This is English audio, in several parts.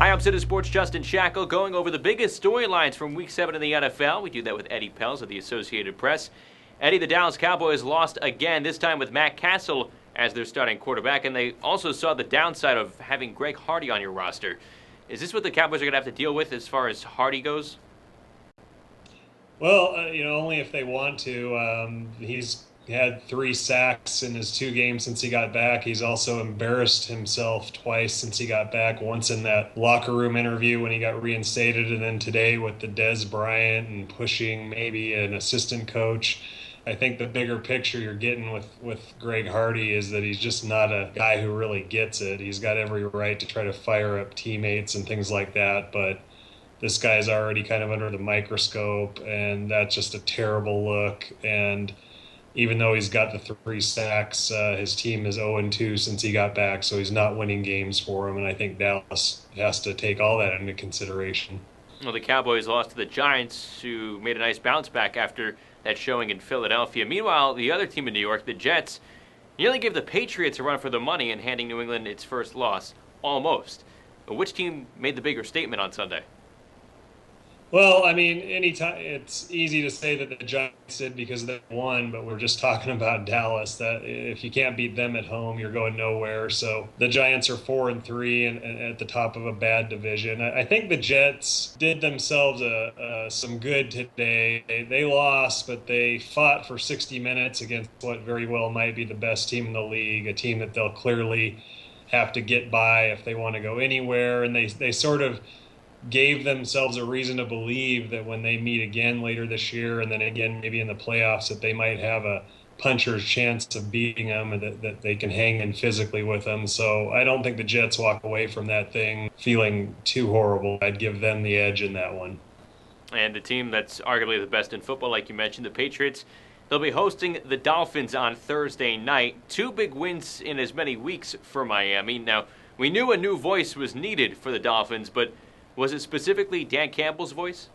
Hi, I'm CineSport's Justin Shackil, going over the biggest storylines from Week 7 in the NFL. We do that with Eddie Pells of the Associated Press. Eddie, the Dallas Cowboys lost again, this time with Matt Castle as their starting quarterback, and they also saw the downside of having Greg Hardy on your roster. Is this what the Cowboys are going to have to deal with as far as Hardy goes? Well, only if they want to. He's had 3 sacks in his 2 games since he got back. He's also embarrassed himself twice since he got back. Once in that locker room interview when he got reinstated, and then today with the Des Bryant and pushing maybe an assistant coach. I think the bigger picture you're getting with Greg Hardy is that he's just not a guy who really gets it. He's got every right to try to fire up teammates and things like that, but this guy's already kind of under the microscope, and that's just a terrible look. And even though he's got the 3 sacks, his team is 0-2 since he got back, so he's not winning games for him. And I think Dallas has to take all that into consideration. Well, the Cowboys lost to the Giants, who made a nice bounce back after that showing in Philadelphia. Meanwhile, the other team in New York, the Jets, nearly gave the Patriots a run for their money in handing New England its first loss. Almost. But which team made the bigger statement on Sunday? Well, I mean, anytime it's easy to say that the Giants did because they won, but we're just talking about Dallas. That if you can't beat them at home, you're going nowhere. So the Giants are 4-3 and at the top of a bad division. I think the Jets did themselves some good today. They lost, but they fought for 60 minutes against what very well might be the best team in the league, a team that they'll clearly have to get by if they want to go anywhere. And they sort of gave themselves a reason to believe that when they meet again later this year and then again maybe in the playoffs that they might have a puncher's chance of beating them and that they can hang in physically with them. So I don't think the Jets walk away from that thing feeling too horrible. I'd give them the edge in that one. And the team that's arguably the best in football, like you mentioned, the Patriots, they'll be hosting the Dolphins on Thursday night. 2 big wins in as many weeks for Miami. Now, we knew a new voice was needed for the Dolphins, but was it specifically Dan Campbell's voice?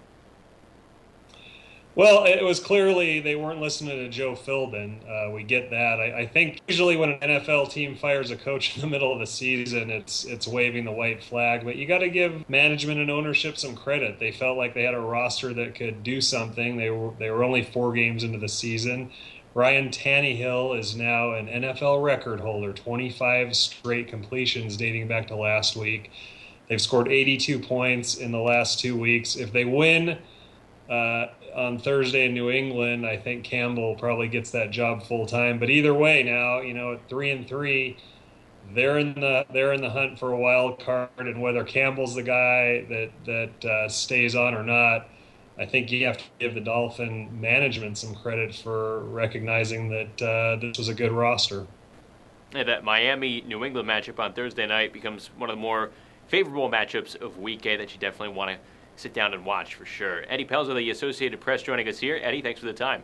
Well, it was clearly they weren't listening to Joe Philbin. We get that. I think usually when an NFL team fires a coach in the middle of the season, it's waving the white flag. But you got to give management and ownership some credit. They felt like they had a roster that could do something. They were only 4 games into the season. Ryan Tannehill is now an NFL record holder, 25 straight completions dating back to last week. They've scored 82 points in the last 2 weeks. If they win on Thursday in New England, I think Campbell probably gets that job full time. But either way, now at 3-3, they're in the hunt for a wild card. And whether Campbell's the guy that stays on or not, I think you have to give the Dolphin management some credit for recognizing that this was a good roster. And that Miami-New England matchup on Thursday night becomes one of the more favorable matchups of Week 8 that you definitely want to sit down and watch for sure. Eddie Pells of the Associated Press joining us here. Eddie, thanks for the time.